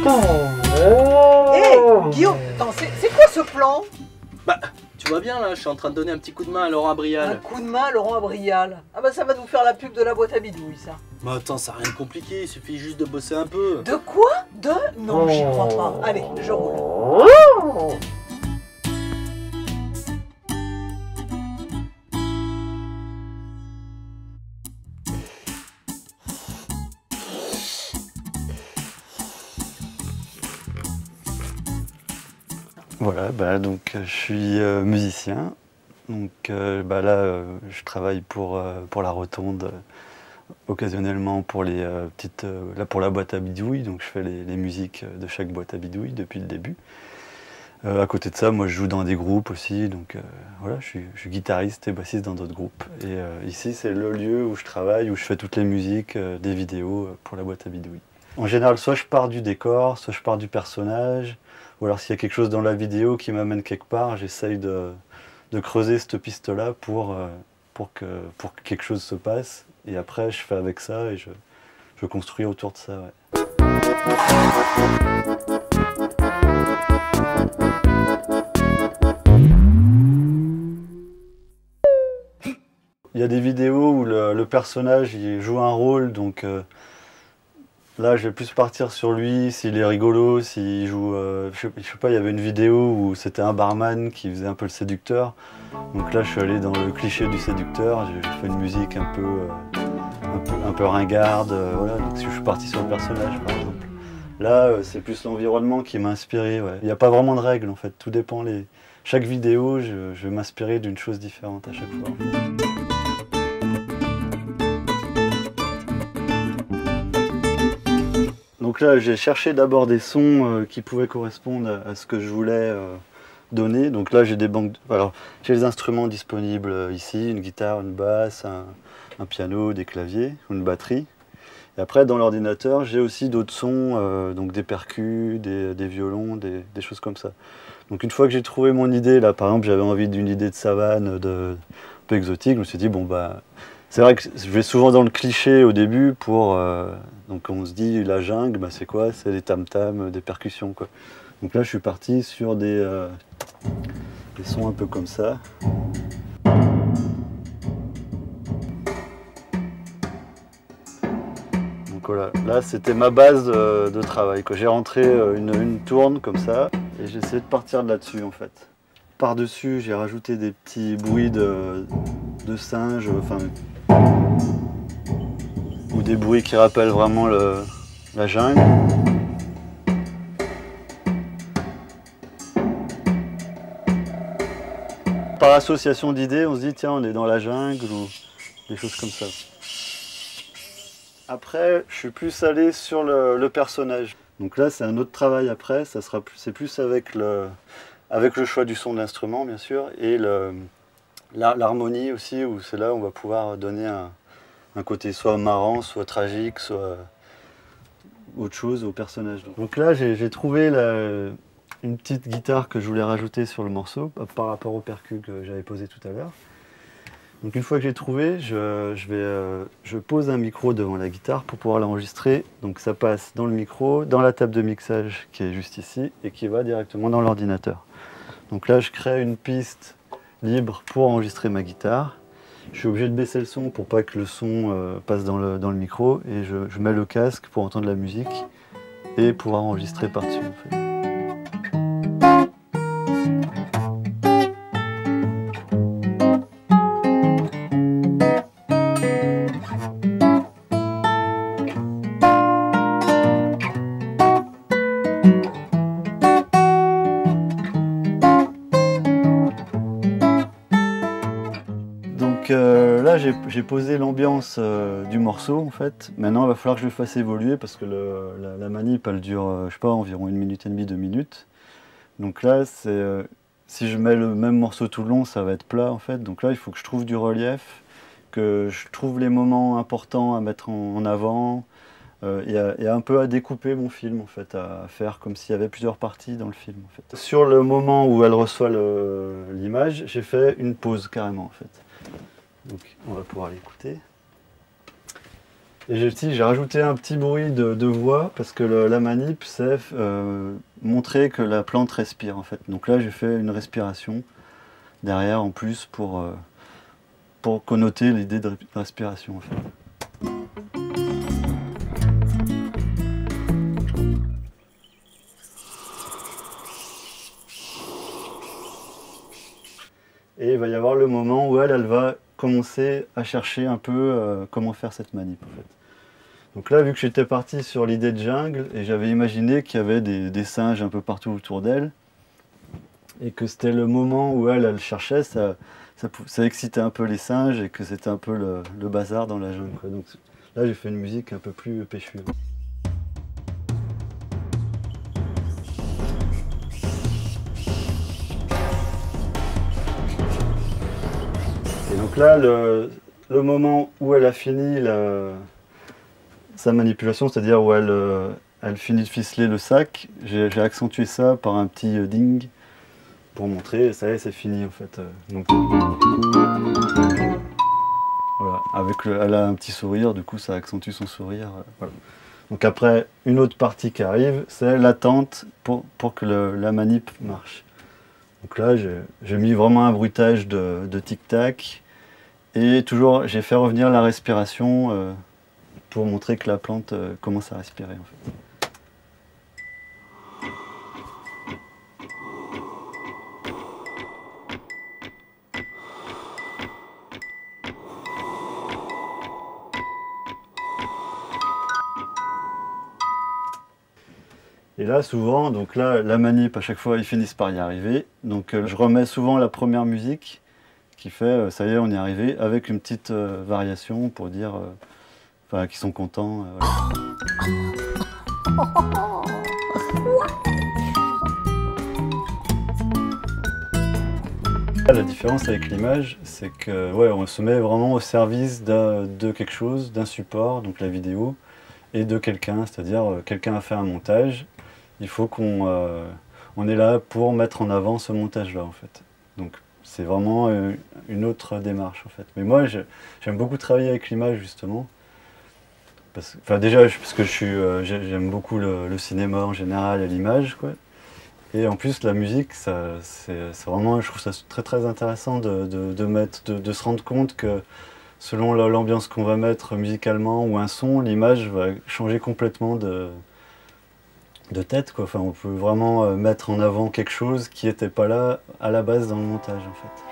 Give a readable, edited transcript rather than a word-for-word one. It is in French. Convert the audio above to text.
Hé, Guillaume, attends, c'est quoi ce plan? Bah, tu vois bien là, je suis en train de donner un petit coup de main à Laurent Un Abrial. coup de main à Laurent Abrial. Ah bah ça va nous faire la pub de la boîte à bidouilles, ça. Mais attends, ça n'a rien de compliqué, il suffit juste de bosser un peu. De quoi? Non, j'y crois pas. Allez, je roule. Voilà, bah, donc je suis musicien. Donc bah, là, je travaille pour la Rotonde, occasionnellement pour les là pour la boîte à bidouilles. Donc je fais les musiques de chaque boîte à bidouilles depuis le début. À côté de ça, moi je joue dans des groupes aussi. Donc voilà, je suis guitariste et bassiste dans d'autres groupes. Et ici, c'est le lieu où je travaille, où je fais toutes les musiques, des vidéos pour la boîte à bidouilles. En général, soit je pars du décor, soit je pars du personnage. Ou alors s'il y a quelque chose dans la vidéo qui m'amène quelque part, j'essaye de creuser cette piste-là pour que quelque chose se passe. Et après, je fais avec ça et je construis autour de ça. Ouais. Il y a des vidéos où le personnage il joue un rôle, donc là, je vais plus partir sur lui, s'il est rigolo, s'il joue... je sais pas, il y avait une vidéo où c'était un barman qui faisait un peu le séducteur. Donc là, je suis allé dans le cliché du séducteur, j'ai fait une musique un peu ringarde, voilà. Donc je suis parti sur le personnage, par exemple. Là, c'est plus l'environnement qui m'a inspiré, ouais. Il n'y a pas vraiment de règles, en fait. Tout dépend. Chaque vidéo, je vais m'inspirer d'une chose différente à chaque fois. Donc là, j'ai cherché d'abord des sons qui pouvaient correspondre à ce que je voulais donner. Donc là, j'ai des banques. Alors, j'ai les instruments disponibles ici, une guitare, une basse, un piano, des claviers, une batterie. Et après, dans l'ordinateur, j'ai aussi d'autres sons, donc des percus, des violons, des choses comme ça. Donc une fois que j'ai trouvé mon idée, là, par exemple, j'avais envie d'une idée de savane, un peu exotique, je me suis dit, bon, bah. C'est vrai que je vais souvent dans le cliché au début pour... donc on se dit la jungle, bah c'est quoi? C'est des tam-tams, des percussions quoi. Donc là je suis parti sur des sons un peu comme ça. Donc voilà, là c'était ma base de travail. J'ai rentré une tourne comme ça et j'ai essayé de partir de là-dessus en fait. Par-dessus j'ai rajouté des petits bruits de singes, enfin... ou des bruits qui rappellent vraiment la jungle. Par association d'idées, on se dit tiens on est dans la jungle ou des choses comme ça. Après, je suis plus allé sur le personnage. Donc là c'est un autre travail après, c'est plus avec le choix du son de l'instrument bien sûr et l'harmonie aussi où c'est là où on va pouvoir donner un côté soit marrant, soit tragique, soit autre chose au personnage. Donc là, j'ai trouvé une petite guitare que je voulais rajouter sur le morceau par rapport au percu que j'avais posé tout à l'heure. Donc une fois que j'ai trouvé, je pose un micro devant la guitare pour pouvoir l'enregistrer. Donc ça passe dans le micro, dans la table de mixage qui est juste ici et qui va directement dans l'ordinateur. Donc là, je crée une piste libre pour enregistrer ma guitare. Je suis obligé de baisser le son pour pas que le son passe dans le micro et je mets le casque pour entendre la musique et pouvoir enregistrer par-dessus en fait. Là, j'ai posé l'ambiance du morceau en fait. Maintenant, il va falloir que je le fasse évoluer parce que la manip, elle dure, je sais pas, environ 1 minute et demie, 2 minutes. Donc là, si je mets le même morceau tout le long, ça va être plat en fait. Donc là, il faut que je trouve du relief, que je trouve les moments importants à mettre en avant. Et un peu à découper mon film en fait, à faire comme s'il y avait plusieurs parties dans le film en fait. Sur le moment où elle reçoit l'image, j'ai fait une pause carrément en fait. Donc on va pouvoir l'écouter. Et j'ai rajouté un petit bruit de voix parce que la manip, c'est montrer que la plante respire en fait. Donc là, j'ai fait une respiration derrière en plus pour connoter l'idée de respiration en fait. Et il va y avoir le moment où elle va commencer à chercher un peu comment faire cette manip en fait. Donc là, vu que j'étais parti sur l'idée de jungle et j'avais imaginé qu'il y avait des singes un peu partout autour d'elle et que c'était le moment où elle cherchait, ça excitait un peu les singes et que c'était un peu le bazar dans la jungle, quoi. Donc là, j'ai fait une musique un peu plus péchue. Et donc là, le moment où elle a fini sa manipulation, c'est-à-dire où elle finit de ficeler le sac, j'ai accentué ça par un petit ding pour montrer, ça y est, c'est fini en fait. Donc, voilà, elle a un petit sourire, du coup ça accentue son sourire. Voilà. Donc après, une autre partie qui arrive, c'est l'attente pour que la manip marche. Donc là, j'ai mis vraiment un bruitage de tic-tac et toujours j'ai fait revenir la respiration pour montrer que la plante commence à respirer en fait. Et là souvent, donc là la manip à chaque fois ils finissent par y arriver. Donc je remets souvent la première musique qui fait ça y est on y est arrivé avec une petite variation pour dire qu'ils sont contents. La différence avec l'image, c'est que on se met vraiment au service de quelque chose, d'un support, donc la vidéo, et de quelqu'un, c'est-à-dire quelqu'un a fait un montage, il faut on est là pour mettre en avant ce montage-là en fait. Donc c'est vraiment une autre démarche en fait. Mais moi j'aime beaucoup travailler avec l'image justement. Déjà parce que j'aime beaucoup le cinéma en général et l'image, quoi. Et en plus la musique, c'est vraiment, je trouve ça très très intéressant de se rendre compte que selon l'ambiance qu'on va mettre musicalement ou un son, l'image va changer complètement de tête, quoi. Enfin, on peut vraiment mettre en avant quelque chose qui n'était pas là à la base dans le montage en fait.